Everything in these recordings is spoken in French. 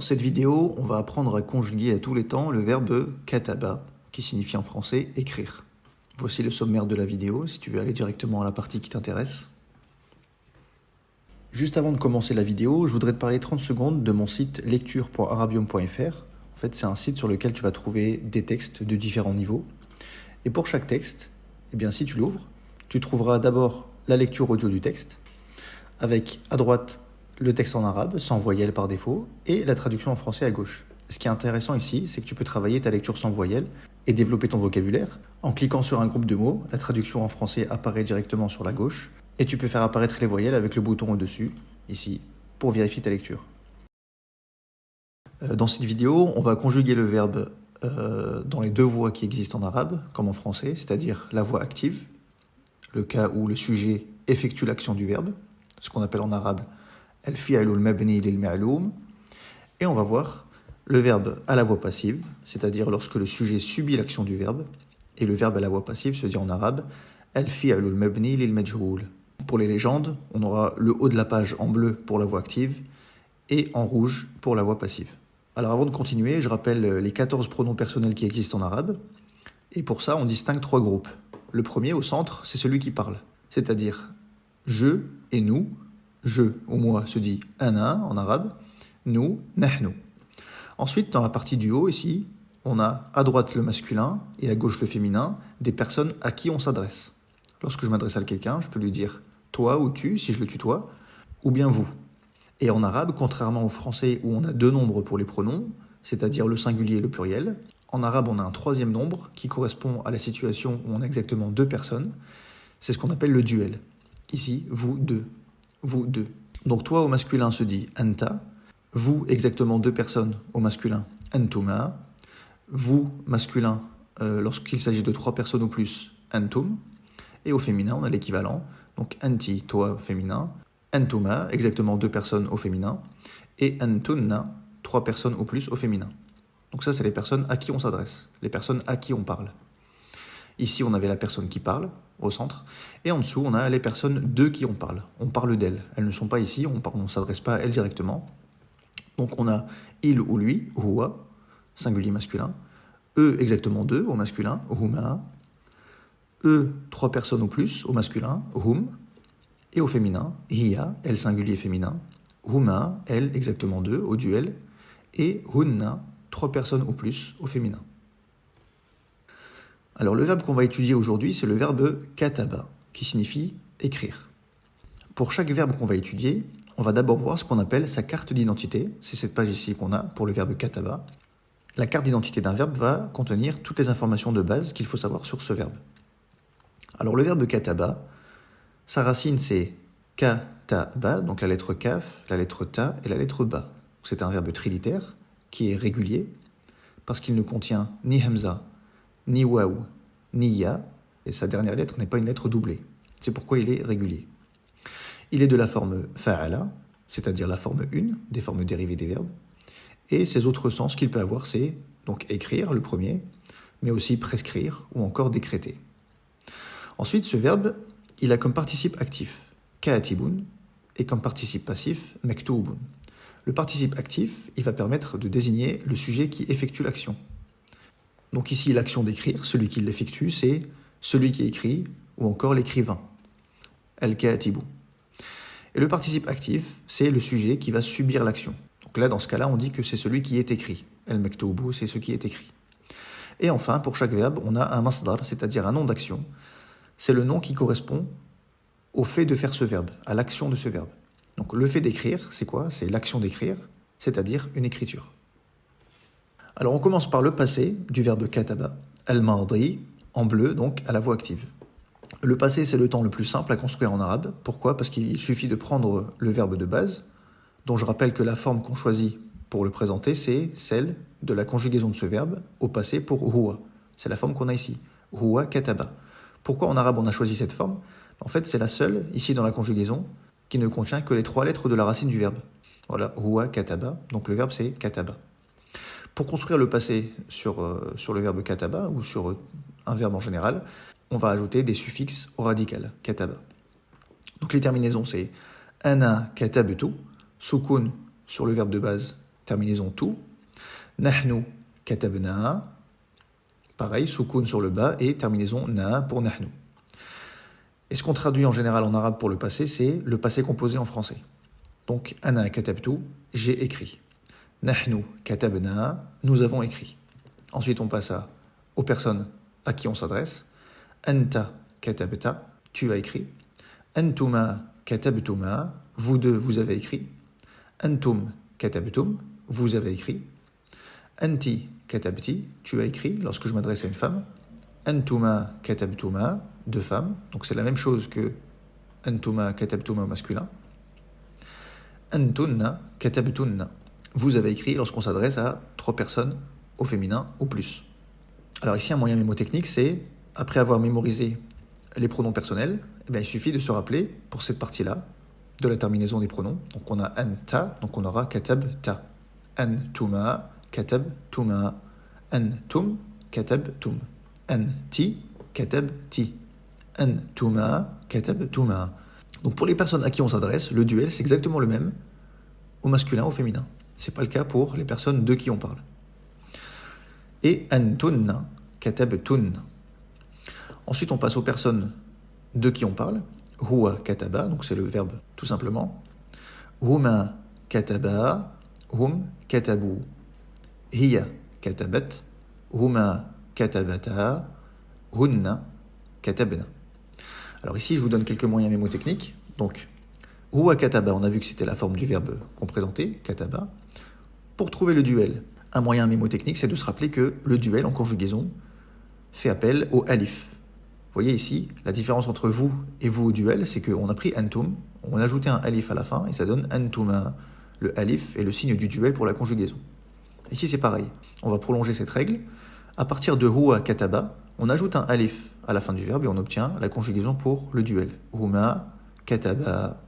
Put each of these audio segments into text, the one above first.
cette vidéo, on va apprendre à conjuguer à tous les temps le verbe kataba, qui signifie en français écrire. Voici le sommaire de la vidéo, si tu veux aller directement à la partie qui t'intéresse. Juste avant de commencer la vidéo, je voudrais te parler 30 secondes de mon site lecture.arabium.fr. En fait, c'est un site sur lequel tu vas trouver des textes de différents niveaux. Et pour chaque texte, eh bien, si tu l'ouvres, tu trouveras d'abord la lecture audio du texte, avec à droite le texte en arabe, sans voyelle par défaut, et la traduction en français à gauche. Ce qui est intéressant ici, c'est que tu peux travailler ta lecture sans voyelle et développer ton vocabulaire. En cliquant sur un groupe de mots, la traduction en français apparaît directement sur la gauche, et tu peux faire apparaître les voyelles avec le bouton au-dessus, ici, pour vérifier ta lecture. Dans cette vidéo, on va conjuguer le verbe dans les deux voix qui existent en arabe, comme en français, c'est-à-dire la voix active, le cas où le sujet effectue l'action du verbe, ce qu'on appelle en arabe al-fi'lu al-mabni lil-ma'loum, et on va voir le verbe à la voix passive, c'est-à-dire lorsque le sujet subit l'action du verbe, et le verbe à la voix passive se dit en arabe al-fi'lu al-mabni lil-majhoul. Pour les légendes, on aura le haut de la page en bleu pour la voix active et en rouge pour la voix passive. Alors avant de continuer, je rappelle les 14 pronoms personnels qui existent en arabe, et pour ça on distingue trois groupes. Le premier au centre, c'est celui qui parle, c'est-à-dire je et nous. Je ou moi se dit ana en arabe, nous, nahnu. Ensuite, dans la partie du haut ici, on a à droite le masculin et à gauche le féminin, des personnes à qui on s'adresse. Lorsque je m'adresse à quelqu'un, je peux lui dire toi ou tu si je le tutoie, ou bien vous. Et en arabe, contrairement au français où on a deux nombres pour les pronoms, c'est-à-dire le singulier et le pluriel, en arabe on a un troisième nombre qui correspond à la situation où on a exactement deux personnes. C'est ce qu'on appelle le duel. Ici, vous deux. Vous deux. Donc toi au masculin se dit anta, vous exactement deux personnes au masculin antuma, vous masculin lorsqu'il s'agit de trois personnes ou plus antum, et au féminin on a l'équivalent, donc anti toi féminin, antuma exactement deux personnes au féminin, et antunna trois personnes ou plus au féminin. Donc ça c'est les personnes à qui on s'adresse, les personnes à qui on parle. Ici, on avait la personne qui parle, au centre, et en dessous, on a les personnes de qui on parle. On parle d'elles. Elles ne sont pas ici, on ne s'adresse pas à elles directement. Donc on a il ou lui, huwa, singulier masculin, eux exactement deux au masculin, huma, eux trois personnes ou plus au masculin, hum, et au féminin, hiya, elle singulier féminin, huma, elle exactement deux au duel, et hunna, trois personnes ou plus au féminin. Alors le verbe qu'on va étudier aujourd'hui, c'est le verbe kataba, qui signifie écrire. Pour chaque verbe qu'on va étudier, on va d'abord voir ce qu'on appelle sa carte d'identité. C'est cette page ici qu'on a pour le verbe kataba. La carte d'identité d'un verbe va contenir toutes les informations de base qu'il faut savoir sur ce verbe. Alors le verbe kataba, sa racine c'est kataba, donc la lettre kaf, la lettre ta et la lettre ba. C'est un verbe trilitère qui est régulier parce qu'il ne contient ni hamza, ni waw, ni ya, et sa dernière lettre n'est pas une lettre doublée. C'est pourquoi il est régulier. Il est de la forme fa'ala, c'est-à-dire la forme 1, des formes dérivées des verbes, et ses autres sens qu'il peut avoir, c'est donc écrire, le premier, mais aussi prescrire ou encore décréter. Ensuite, ce verbe, il a comme participe actif ka'atibun et comme participe passif mektoubun. Le participe actif, il va permettre de désigner le sujet qui effectue l'action. Donc ici, l'action d'écrire, celui qui l'effectue, c'est celui qui écrit ou encore l'écrivain. Al-Katibu. Et le participe actif, c'est le sujet qui va subir l'action. Donc là, dans ce cas-là, on dit que c'est celui qui est écrit. Al-Maktubu, c'est ce qui est écrit. Et enfin, pour chaque verbe, on a un masdar, c'est-à-dire un nom d'action. C'est le nom qui correspond au fait de faire ce verbe, à l'action de ce verbe. Donc le fait d'écrire, c'est quoi? C'est l'action d'écrire, c'est-à-dire une écriture. Alors on commence par le passé du verbe kataba, al-madi, en bleu, donc à la voix active. Le passé, c'est le temps le plus simple à construire en arabe. Pourquoi? Parce qu'il suffit de prendre le verbe de base, dont je rappelle que la forme qu'on choisit pour le présenter, c'est celle de la conjugaison de ce verbe au passé pour huwa. C'est la forme qu'on a ici, huwa kataba. Pourquoi en arabe on a choisi cette forme? En fait, c'est la seule, ici dans la conjugaison, qui ne contient que les trois lettres de la racine du verbe. Voilà, huwa kataba, donc le verbe c'est kataba. Pour construire le passé sur le verbe kataba, ou sur un verbe en général, on va ajouter des suffixes au radical, kataba. Donc les terminaisons, c'est ana katabtu, sukun sur le verbe de base terminaison tout. Nahnu katabna, pareil, soukoun sur le bas et terminaison na pour nahnu. Et ce qu'on traduit en général en arabe pour le passé, c'est le passé composé en français. Donc, ana katabtu, j'ai écrit. Nahnu katabna, nous avons écrit. Ensuite, on passe aux personnes à qui on s'adresse. Anta katabta, tu as écrit. Antuma katabtuma, vous deux, vous avez écrit. Antum katabtum, vous avez écrit. Anti katabti, tu as écrit lorsque je m'adresse à une femme. Antuma katabtuma, deux femmes. Donc c'est la même chose que Antuma katabtuma au masculin. Antunna katabtunna, vous avez écrit lorsqu'on s'adresse à trois personnes au féminin ou plus. Alors ici, un moyen mémotechnique, c'est, après avoir mémorisé les pronoms personnels, eh bien, il suffit de se rappeler, pour cette partie-là, de la terminaison des pronoms. Donc on a anta, donc on aura katabta. Antuma katabtuma. Antum katabtum. Anti katabti. Antuma katabtuma. Donc pour les personnes à qui on s'adresse, le duel, c'est exactement le même au masculin, au féminin. C'est pas le cas pour les personnes de qui on parle. Et antunna katabtun. Ensuite, on passe aux personnes de qui on parle. Huwa kataba, donc c'est le verbe tout simplement. Huma kataba, hum katabu. Hiya katabat, huma katabata, hunna katabna. Alors ici, je vous donne quelques moyens mémotechniques. Donc, huwa kataba, on a vu que c'était la forme du verbe qu'on présentait, kataba. Pour trouver le duel, un moyen mémotechnique, c'est de se rappeler que le duel en conjugaison fait appel au alif. Vous voyez ici, la différence entre vous et vous au duel, c'est qu'on a pris antum, on a ajouté un alif à la fin, et ça donne antuma. Le alif est le signe du duel pour la conjugaison. Ici, c'est pareil. On va prolonger cette règle. À partir de huwa kataba, on ajoute un alif à la fin du verbe et on obtient la conjugaison pour le duel. Huma kataba.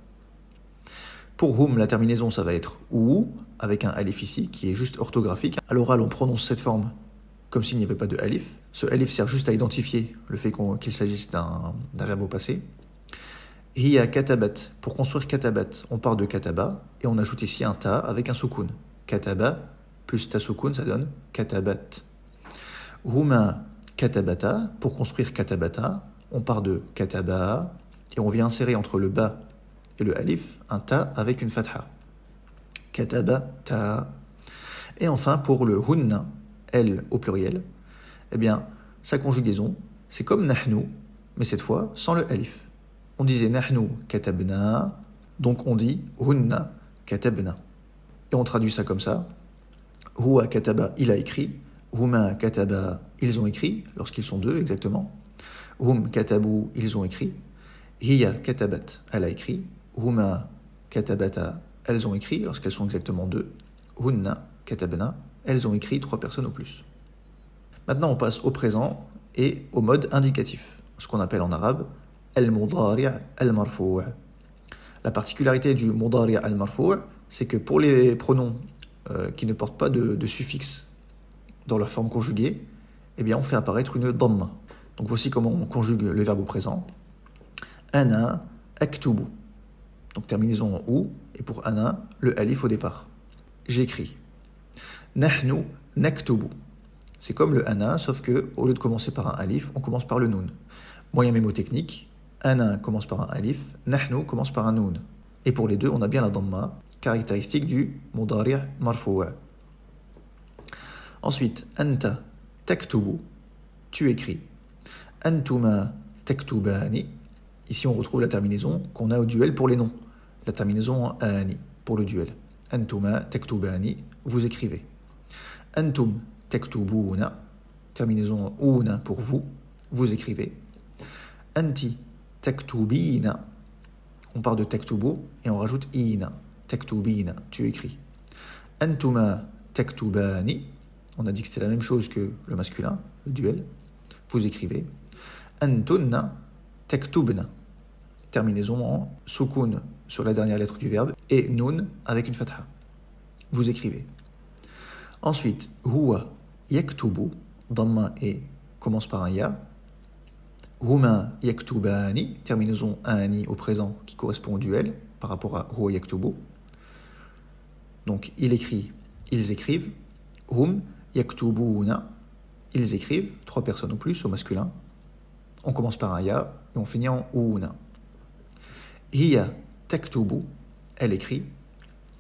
Pour hum, la terminaison, ça va être ou, avec un alif ici, qui est juste orthographique. À l'oral, on prononce cette forme comme s'il n'y avait pas de alif. Ce alif sert juste à identifier le fait qu'il s'agisse d'un verbe au passé. Hiya katabat. Pour construire katabat, on part de kataba et on ajoute ici un ta avec un soukoun. Kataba plus ta soukoun, ça donne katabat. Huma katabata. Pour construire katabata, on part de kataba et on vient insérer entre le ba et le alif un ta avec une fatha. Katabata. Et enfin, pour le hunna, elle au pluriel, eh bien, sa conjugaison, c'est comme nahnu, mais cette fois sans le alif. On disait nahnu katabna, donc on dit hunna katabna. Et on traduit ça comme ça. Huwa kataba, il a écrit. Huma kataba, ils ont écrit, lorsqu'ils sont deux exactement. Hum katabu, ils ont écrit. Hiya katabat, elle a écrit. Huma katabata, elles ont écrit, lorsqu'elles sont exactement deux. Hunna katabna, elles ont écrit trois personnes au plus. Maintenant, on passe au présent et au mode indicatif, ce qu'on appelle en arabe al-mudari' al-marfou'. La particularité du mudari' al-marfou', c'est que pour les pronoms qui ne portent pas de suffixe dans leur forme conjuguée, eh bien, on fait apparaître une dhamma. Donc voici comment on conjugue le verbe au présent. Ana aktubu. Donc terminaison en ou, et pour ana, le alif au départ. J'écris. Nahnu naktubu. C'est comme le ana, sauf que au lieu de commencer par un alif, on commence par le noun. Moyen mémotechnique, ana commence par un alif, nahnu commence par un noun. Et pour les deux, on a bien la dhamma, caractéristique du mudari' marfou'. Ensuite, anta taktubu, tu écris. Antuma taktubani. Ici, on retrouve la terminaison qu'on a au duel pour les noms. La terminaison en ani pour le duel. Antuma taktubani, vous écrivez. Antum taktubuna, terminaison en una pour vous, vous écrivez. Anti taktubina, on part de taktubu et on rajoute ina. Taktubina, tu écris. Antuma taktubani, on a dit que c'était la même chose que le masculin, le duel, vous écrivez. Antunna taktubna, terminaison en soukoun sur la dernière lettre du verbe et nun avec une fatha. Vous écrivez. Ensuite, huwa yaktubu, dhamma et commence par un ya. Huma yaktubani, terminaison ani au présent qui correspond au duel par rapport à huwa yaktubu. Donc il écrit, ils écrivent. Hum yaktubuna, ils écrivent, 3 personnes ou plus au masculin. On commence par un ya et on finit en ouna. Hiya taktubu, elle écrit.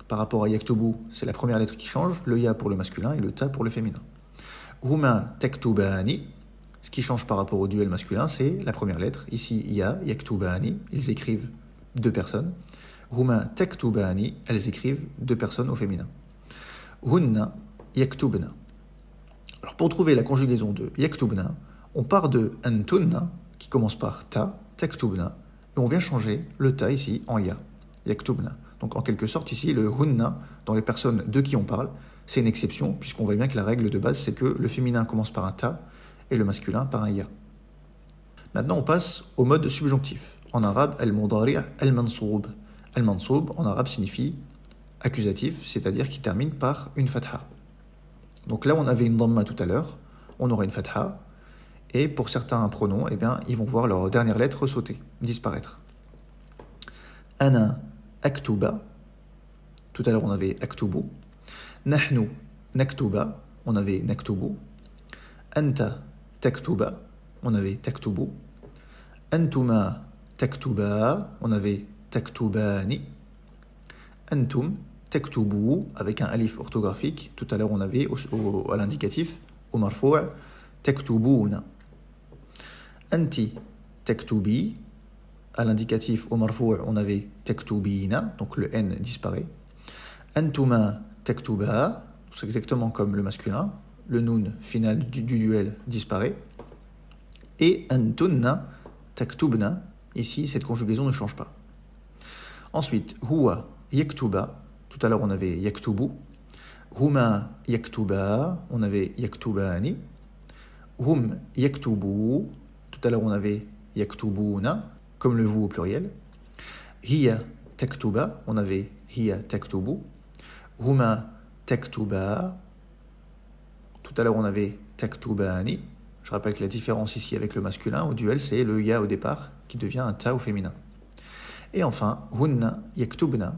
Par rapport à yaktubu, c'est la première lettre qui change, le ya pour le masculin et le ta pour le féminin. Huma taktubani, ce qui change par rapport au duel masculin, c'est la première lettre. Ici, ya, yaktubani, ils écrivent 2 personnes. Huma taktubani, elles écrivent 2 personnes au féminin. Hunna yaktubna. Alors pour trouver la conjugaison de yaktubna, on part de antunna, qui commence par ta, taktubna, et on vient changer le ta ici en ya, yaktubna. Donc en quelque sorte ici, le hunna, dans les personnes de qui on parle, c'est une exception, puisqu'on voit bien que la règle de base, c'est que le féminin commence par un ta, et le masculin par un ya. Maintenant on passe au mode subjonctif. En arabe, al-mudari' al-mansoub. Al-mansoub, en arabe, signifie accusatif, c'est-à-dire qui termine par une fatha. Donc là, on avait une dhamma tout à l'heure, on aura une fatha, et pour certains pronoms, eh bien, ils vont voir leur dernière lettre sauter, disparaître. Ana aktuba, tout à l'heure on avait aktubu. Nahnu naktuba, on avait naktubu. Anta taktuba, on avait taktubu. Antuma taktuba, on avait taktubani. Antum taktubu, avec un alif orthographique. Tout à l'heure, on avait à l'indicatif, au marfou', taktubuna. Anti taktubi, à l'indicatif, au marfou', on avait taktubina, donc le N disparaît. Antuma taktuba, c'est exactement comme le masculin. Le nun final du duel disparaît. Et antunna taktubna, ici, cette conjugaison ne change pas. Ensuite, huwa yaktuba, tout à l'heure on avait yaktubu. Huma yaktuba, on avait yaktubani. Hum yaktubu, tout à l'heure on avait yaktubuna, comme le vous au pluriel. Hiya taktuba, on avait hiya taktubu. Huma taktuba, tout à l'heure on avait taktubani. Je rappelle que la différence ici avec le masculin au duel, c'est le ya au départ qui devient un ta au féminin. Et enfin, hunna yaktubna,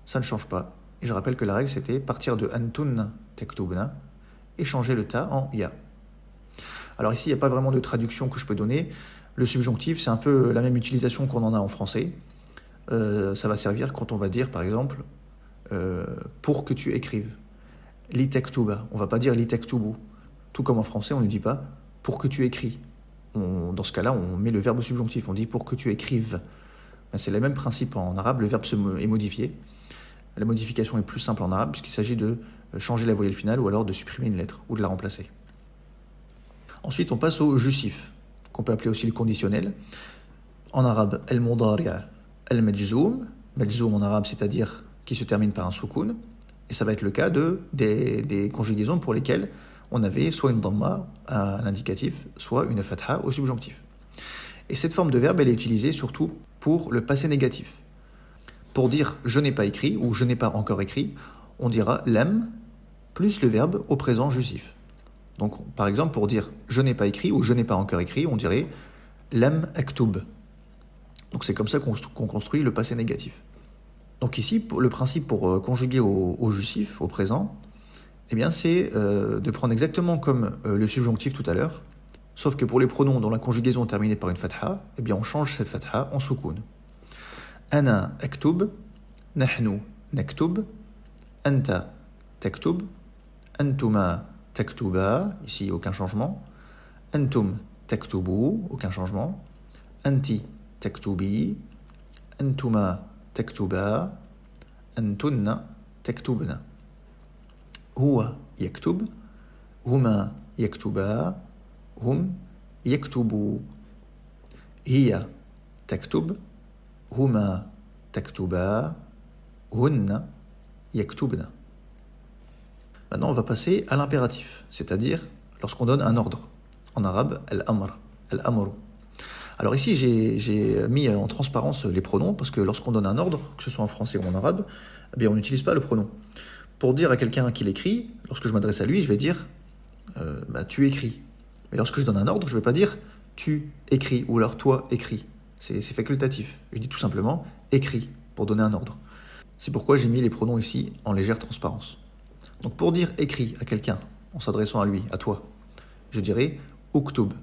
ça ne change pas. Et je rappelle que la règle c'était partir de antunna taktubna et changer le ta en ya. Alors ici, il n'y a pas vraiment de traduction que je peux donner. Le subjonctif, c'est un peu la même utilisation qu'on en a en français. Ça va servir quand on va dire, par exemple, pour que tu écrives. Li taktuba, on ne va pas dire li taktubu. Tout comme en français, on ne dit pas pour que tu écris. Dans ce cas-là, on met le verbe subjonctif, on dit pour que tu écrives. C'est le même principe en arabe, le verbe est modifié. La modification est plus simple en arabe puisqu'il s'agit de changer la voyelle finale ou alors de supprimer une lettre ou de la remplacer. Ensuite, on passe au justif, qu'on peut appeler aussi le conditionnel. En arabe, al-mudari' al-majzoum. Majzoum en arabe, c'est-à-dire qui se termine par un soukoun. Et ça va être le cas des conjugaisons pour lesquelles on avait soit une dhamma à l'indicatif, soit une fatha au subjonctif. Et cette forme de verbe, elle est utilisée surtout pour le passé négatif. Pour dire « je n'ai pas écrit » ou « je n'ai pas encore écrit », on dira « lam » plus le verbe au présent justif. Donc, par exemple, pour dire « je n'ai pas écrit » ou « je n'ai pas encore écrit », on dirait « lam aktub ». Donc c'est comme ça qu'on construit le passé négatif. Donc ici, le principe pour conjuguer au justif, au présent, eh bien, c'est de prendre exactement comme le subjonctif tout à l'heure, sauf que pour les pronoms dont la conjugaison est terminée par une fatha, eh bien, on change cette fatha en soukoun. Ana aktub, nahnu naktub, anta taktub, antuma taktuba, ici aucun changement, antum taktubu, aucun changement, anti taktubi, antuma taktuba, antunna taktubna. Huwa yaktub, huma yaktuba, hum yaktubu. Hiya taktub, huma taktuba, hunna yaktubna. Maintenant, on va passer à l'impératif, c'est-à-dire lorsqu'on donne un ordre. En arabe, al-amr, al-amru. Alors ici, j'ai mis en transparence les pronoms, parce que lorsqu'on donne un ordre, que ce soit en français ou en arabe, eh bien, on n'utilise pas le pronom. Pour dire à quelqu'un qu'il écrit, lorsque je m'adresse à lui, je vais dire tu écris. Mais lorsque je donne un ordre, je ne vais pas dire tu écris ou alors toi écris. C'est facultatif. Je dis tout simplement écris pour donner un ordre. C'est pourquoi j'ai mis les pronoms ici en légère transparence. Donc pour dire écrit à quelqu'un, en s'adressant à lui, à toi, je dirais uktub.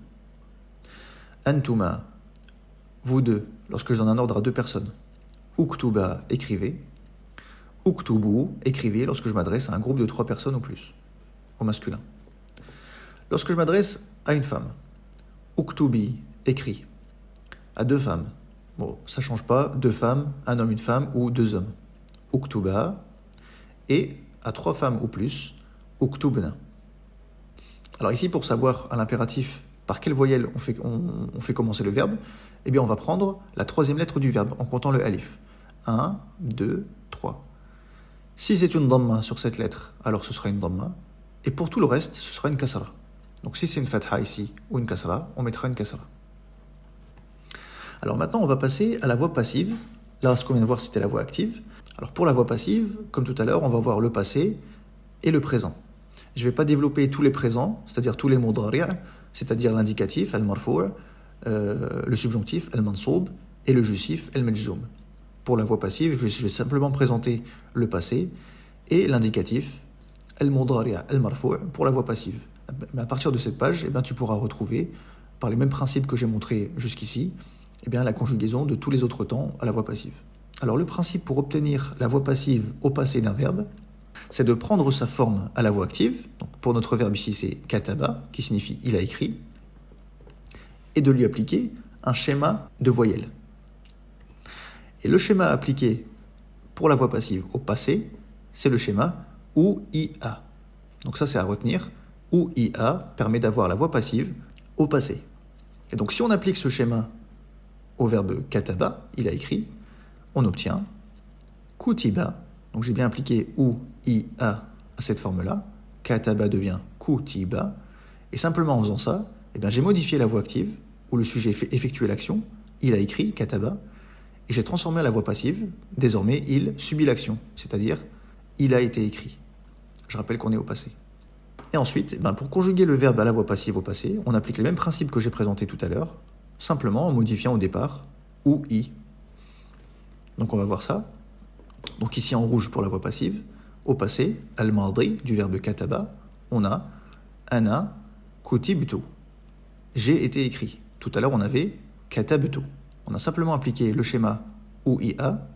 Antuma, vous deux, lorsque je donne un ordre à deux personnes. Uktuba, écrivez. Uktubu, écrivez lorsque je m'adresse à un groupe de 3 personnes ou plus, au masculin. Lorsque je m'adresse à une femme, uktubi, écrit. À 2 femmes, bon, ça change pas, 2 femmes, un homme, une femme ou 2 hommes. Uktuba. Et à 3 femmes ou plus, uktubna. Alors ici, pour savoir à l'impératif par quelle voyelle on fait commencer le verbe, eh bien on va prendre la 3e lettre du verbe en comptant le alif. 1, 2, 3. Si c'est une dhamma sur cette lettre, alors ce sera une dhamma. Et pour tout le reste, ce sera une kasra. Donc si c'est une fatha ici ou une kasra, on mettra une kasra. Alors maintenant, on va passer à la voix passive. Là, ce qu'on vient de voir, c'était la voix active. Alors pour la voix passive, comme tout à l'heure, on va voir le passé et le présent. Je ne vais pas développer tous les présents, c'est-à-dire tous les mots d'ari', c'est-à-dire l'indicatif, al-marfou', le subjonctif, al-mansoub, et le justif, al-majzoum. Pour la voix passive, je vais simplement présenter le passé et l'indicatif, al-mudari', al-marfou', pour la voix passive. Mais à partir de cette page, eh bien, tu pourras retrouver, par les mêmes principes que j'ai montrés jusqu'ici, eh bien, la conjugaison de tous les autres temps à la voix passive. Alors le principe pour obtenir la voix passive au passé d'un verbe, c'est de prendre sa forme à la voix active. Donc pour notre verbe ici, c'est kataba, qui signifie il a écrit, et de lui appliquer un schéma de voyelles. Et le schéma appliqué pour la voix passive au passé, c'est le schéma OUIA. Donc ça, c'est à retenir. OUIA permet d'avoir la voix passive au passé. Et donc si on applique ce schéma au verbe kataba, il a écrit, on obtient kutiba. Donc j'ai bien appliqué OUIA à cette forme-là. Kataba devient kutiba. Et simplement en faisant ça, eh bien, j'ai modifié la voix active, où le sujet effectuait l'action. Il a écrit, kataba. Et j'ai transformé la voix passive. Désormais, il subit l'action. C'est-à-dire, il a été écrit. Je rappelle qu'on est au passé. Et ensuite, eh bien, pour conjuguer le verbe à la voix passive au passé, on applique les mêmes principes que j'ai présentés tout à l'heure, simplement en modifiant au départ OUI. Donc on va voir ça. Donc ici en rouge pour la voix passive, au passé, al-madi du verbe kataba, on a ana kutibtu. J'ai été écrit. Tout à l'heure on avait katabtu. On a simplement appliqué le schéma OUIA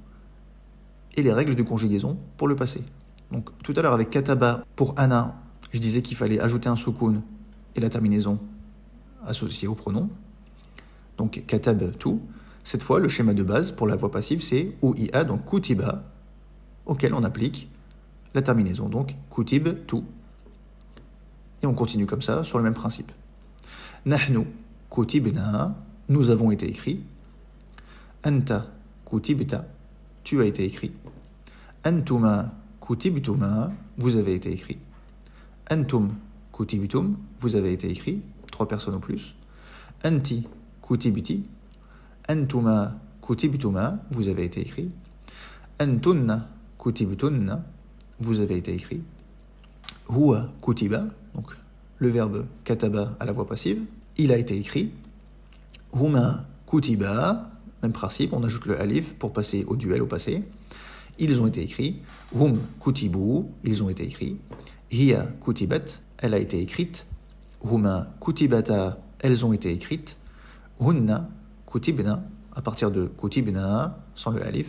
et les règles de conjugaison pour le passé. Donc tout à l'heure avec kataba pour ana, je disais qu'il fallait ajouter un soukoun et la terminaison associée au pronom. Donc katabtu. Cette fois, le schéma de base pour la voix passive, c'est OUIA, donc kutiba, auquel on applique la terminaison, donc kutibtu. Et on continue comme ça, sur le même principe. Nahnu kutibna, nous avons été écrits. Anta kutibta, tu as été écrit. Antuma kutibtuma, vous avez été écrit. Antum kutibtum, vous avez été écrit. 3 personnes ou plus. Anti kutibti. Antuma kutibtuma, vous avez été écrit. Antunna kutibtunna, vous avez été écrit. Huwa kutiba, donc le verbe kataba à la voix passive, il a été écrit. Huma kutiba, même principe, on ajoute le alif pour passer au duel au passé. Ils ont été écrits. Hum kutibu, ils ont été écrits. Hiya kutibat, elle a été écrite. Huma kutibata, elles ont été écrites. Hunna kutibna, à partir de kutibna, sans le alif,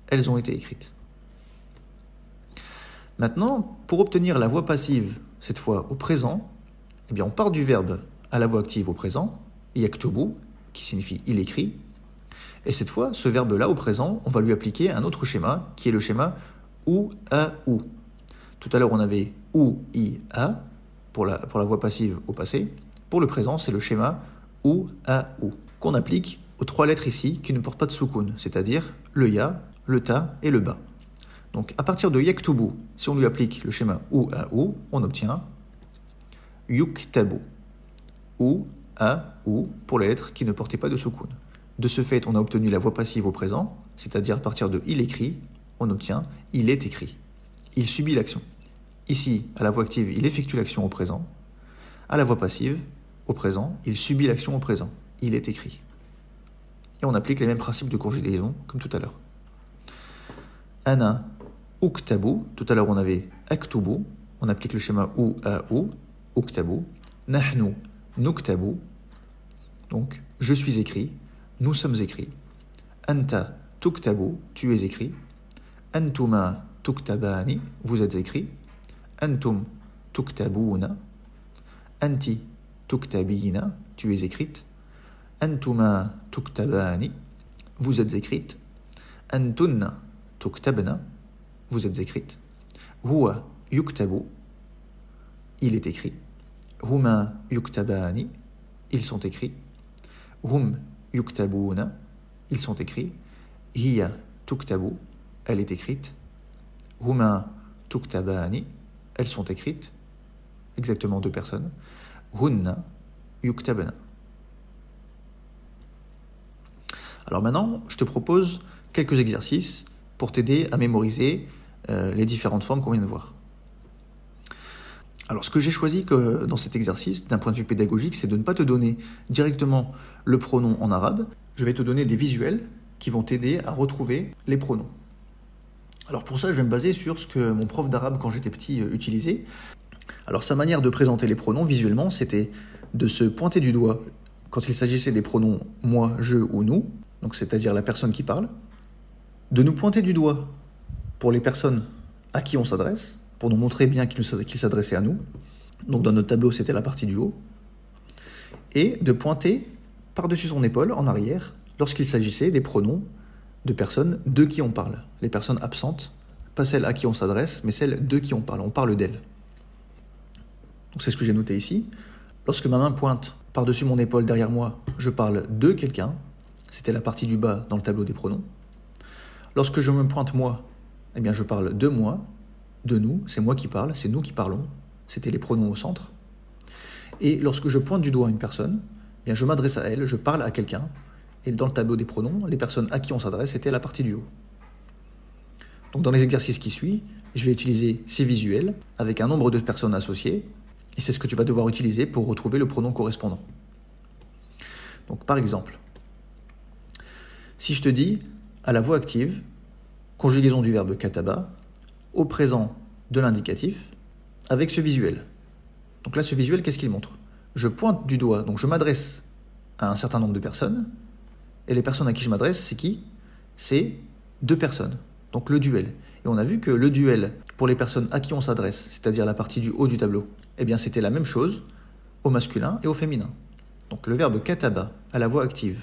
elles ont été écrites. Maintenant, pour obtenir la voix passive, cette fois au présent, eh bien on part du verbe à la voix active au présent, yaktubu, qui signifie il écrit, et cette fois, ce verbe-là au présent, on va lui appliquer un autre schéma, qui est le schéma ou a ou. Tout à l'heure, on avait ou i a pour la voix passive au passé. Pour le présent, c'est le schéma ou a ou, qu'on applique aux 3 lettres ici qui ne portent pas de soukoun, c'est-à-dire le ya, le ta et le ba. Donc à partir de yaktubu, si on lui applique le schéma ou a ou, on obtient yuktabu, ou a ou pour les lettres qui ne portaient pas de soukoun. De ce fait, on a obtenu la voix passive au présent, c'est-à-dire à partir de il écrit, on obtient il est écrit. Il subit l'action. Ici, à la voix active, il effectue l'action au présent. À la voix passive, au présent, il subit l'action au présent. Il est écrit. Et on applique les mêmes principes de conjugaison comme tout à l'heure. Ana uktabu, tout à l'heure on avait aktubu, on applique le schéma ou à ou, uktabu. Nahnu nuktabu, donc je suis écrit, nous sommes écrits. Anta tuktabu, tu es écrit. Antuma tuktabani, vous êtes écrit. Antum tuktabuna. Anti tuktabina, tu es écrite. Antuma tuktabani, vous êtes écrite. Antunna tuktabna, vous êtes écrite. Huwa yuktabu, il est écrit. Huma yuktabani, ils sont écrits. Hum yuktabuna, ils sont écrits. Hiya tuktabu, elle est écrite. Huma tuktabani, elles sont écrites. Exactement deux personnes. Hunna yuktabna. Alors maintenant, je te propose quelques exercices pour t'aider à mémoriser les différentes formes qu'on vient de voir. Alors ce que j'ai choisi dans cet exercice, d'un point de vue pédagogique, c'est de ne pas te donner directement le pronom en arabe. Je vais te donner des visuels qui vont t'aider à retrouver les pronoms. Alors pour ça, je vais me baser sur ce que mon prof d'arabe quand j'étais petit utilisait. Alors sa manière de présenter les pronoms visuellement, c'était de se pointer du doigt quand il s'agissait des pronoms moi, je ou nous, donc c'est-à-dire la personne qui parle, de nous pointer du doigt pour les personnes à qui on s'adresse, pour nous montrer bien qu'il s'adressait à nous. Donc dans notre tableau, c'était la partie du haut. Et de pointer par-dessus son épaule, en arrière, lorsqu'il s'agissait des pronoms de personnes de qui on parle. Les personnes absentes, pas celles à qui on s'adresse, mais celles de qui on parle d'elles. Donc c'est ce que j'ai noté ici. Lorsque ma main pointe par-dessus mon épaule derrière moi, je parle de quelqu'un. C'était la partie du bas dans le tableau des pronoms. Lorsque je me pointe moi, eh bien je parle de moi, de nous, c'est moi qui parle, c'est nous qui parlons. C'était les pronoms au centre. Et lorsque je pointe du doigt une personne, eh bien je m'adresse à elle, je parle à quelqu'un. Et dans le tableau des pronoms, les personnes à qui on s'adresse, c'était la partie du haut. Donc dans les exercices qui suivent, je vais utiliser ces visuels avec un nombre de personnes associées. Et c'est ce que tu vas devoir utiliser pour retrouver le pronom correspondant. Donc par exemple, si je te dis à la voix active, conjugaison du verbe kataba, au présent de l'indicatif, avec ce visuel. Donc là, ce visuel, qu'est-ce qu'il montre? Je pointe du doigt, donc je m'adresse à un certain nombre de personnes, et les personnes à qui je m'adresse, c'est qui? C'est deux personnes, donc le duel. Et on a vu que le duel, pour les personnes à qui on s'adresse, c'est-à-dire la partie du haut du tableau, eh bien c'était la même chose au masculin et au féminin. Donc le verbe kataba, à la voix active,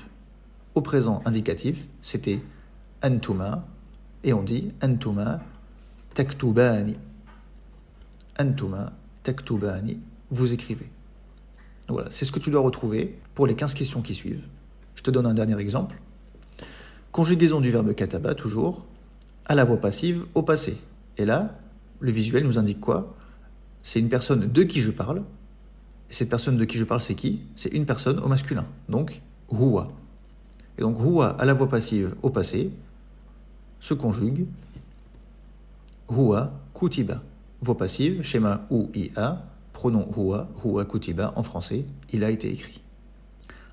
au présent indicatif, c'était antuma, et on dit antuma taktubani. Antuma taktubani, vous écrivez. Donc voilà, c'est ce que tu dois retrouver pour les 15 questions qui suivent. Je te donne un dernier exemple. Conjugaison du verbe kataba, toujours, à la voix passive, au passé. Et là, le visuel nous indique quoi? C'est une personne de qui je parle. Et cette personne de qui je parle, c'est qui? C'est une personne au masculin. Donc, huwa. Et donc, huwa, à la voix passive, au passé, se conjugue huwa kutiba. Voix passive, schéma ou ia, pronom huwa kutiba en français, il a été écrit.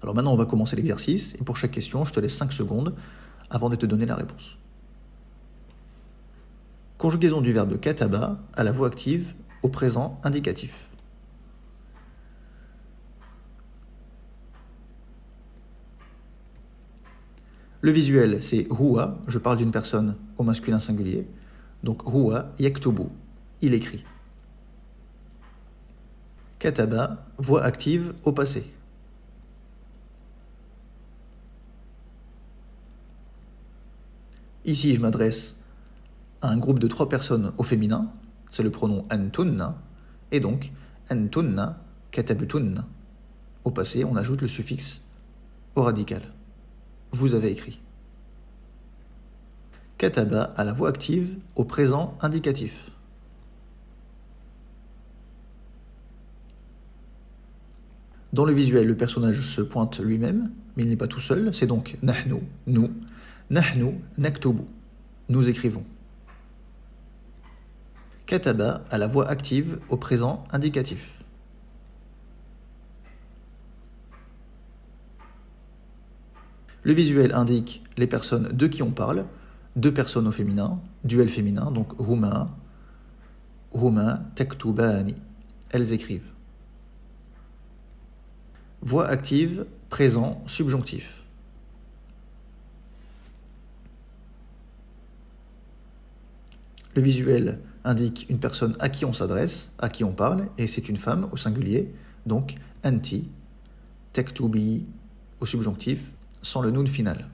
Alors maintenant, on va commencer l'exercice, et pour chaque question, je te laisse 5 secondes avant de te donner la réponse. Conjugaison du verbe kataba à la voix active au présent indicatif. Le visuel, c'est huwa, je parle d'une personne au masculin singulier, donc huwa yaktubu, il écrit. Kataba, voix active au passé. Ici, je m'adresse à un groupe de 3 personnes au féminin, c'est le pronom antunna, et donc antunna katabtunna. Au passé, on ajoute le suffixe au radical. Vous avez écrit. Kataba à la voix active au présent indicatif. Dans le visuel, le personnage se pointe lui-même, mais il n'est pas tout seul, c'est donc nahnu, nous, nahnu naktubu, nous écrivons. Kataba à la voix active au présent indicatif. Le visuel indique les personnes de qui on parle, 2 personnes au féminin, duel féminin, donc huma, huma taktubani. Elles écrivent. Voix active, présent, subjonctif. Le visuel indique une personne à qui on s'adresse, à qui on parle, et c'est une femme au singulier, donc anti, taktubi au subjonctif, sans le noun final.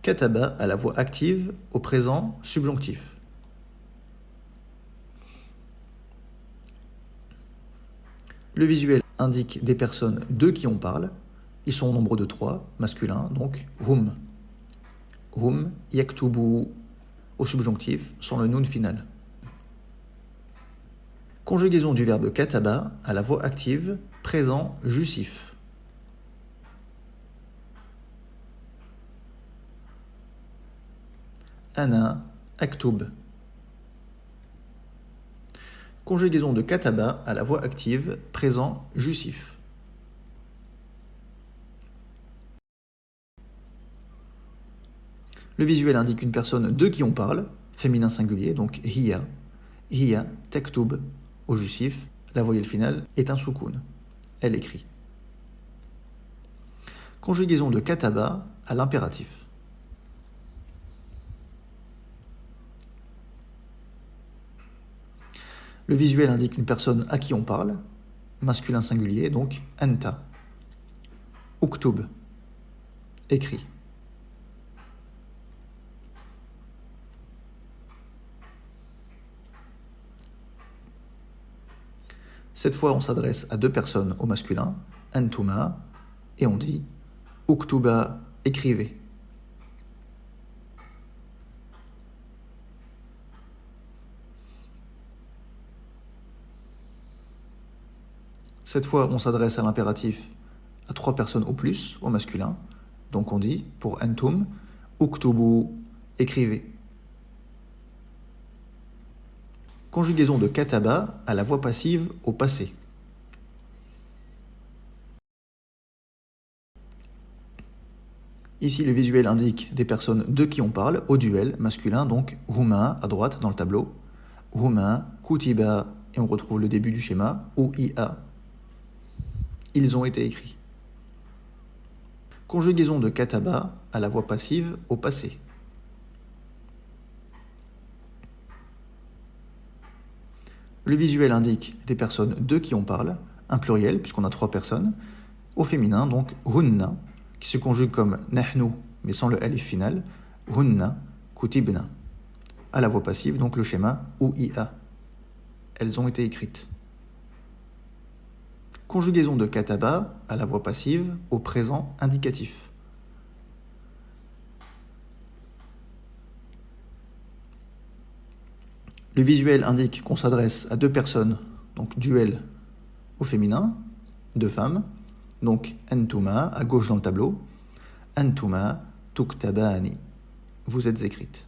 Kataba à la voix active, au présent, subjonctif. Le visuel indique des personnes de qui on parle. Ils sont au nombre de 3, masculin, donc hum. Hum yaktubu au subjonctif, sans le noun final. Conjugaison du verbe kataba à la voix active, présent, justif. Ana aktub. Conjugaison de kataba à la voix active, présent, justif. Le visuel indique une personne de qui on parle, féminin singulier, donc hiya. Hiya taktub au justif, la voyelle finale est un soukoun. Elle écrit. Conjugaison de kataba à l'impératif. Le visuel indique une personne à qui on parle, masculin singulier, donc anta. Uktub, écrit. Cette fois, on s'adresse à 2 personnes au masculin, antuma, et on dit uktuba, écrivez. Cette fois, on s'adresse à l'impératif à 3 personnes au plus, au masculin. Donc on dit, pour antum, uktubu, écrivez. Conjugaison de kataba à la voix passive au passé. Ici, le visuel indique des personnes de qui on parle, au duel, masculin, donc huma, à droite dans le tableau. Huma, kutiba, et on retrouve le début du schéma, ou ia. Ils ont été écrits. Conjugaison de kataba à la voix passive au passé. Le visuel indique des personnes de qui on parle, un pluriel puisqu'on a 3 personnes, au féminin donc hunna, qui se conjugue comme nahnu mais sans le alif final, hunna kutibna. À la voix passive donc le schéma ou ia. Elles ont été écrites. Conjugaison de kataba à la voix passive au présent indicatif. Le visuel indique qu'on s'adresse à 2 personnes, donc duel au féminin, 2 femmes, donc antuma à gauche dans le tableau, antuma tuktabani, vous êtes écrites.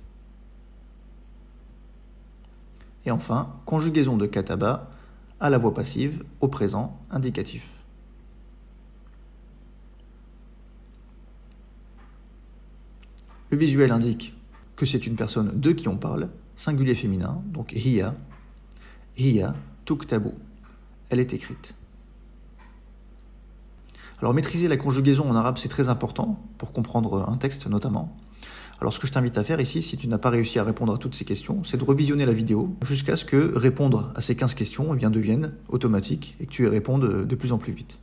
Et enfin, conjugaison de kataba à la voix passive au présent indicatif. Le visuel indique que c'est une personne de qui on parle, singulier féminin, donc hiya, hiya tuktabu, elle est écrite. Alors maîtriser la conjugaison en arabe c'est très important pour comprendre un texte notamment. Alors ce que je t'invite à faire ici, si tu n'as pas réussi à répondre à toutes ces questions, c'est de revisionner la vidéo jusqu'à ce que répondre à ces 15 questions devienne automatique et que tu y répondes de plus en plus vite.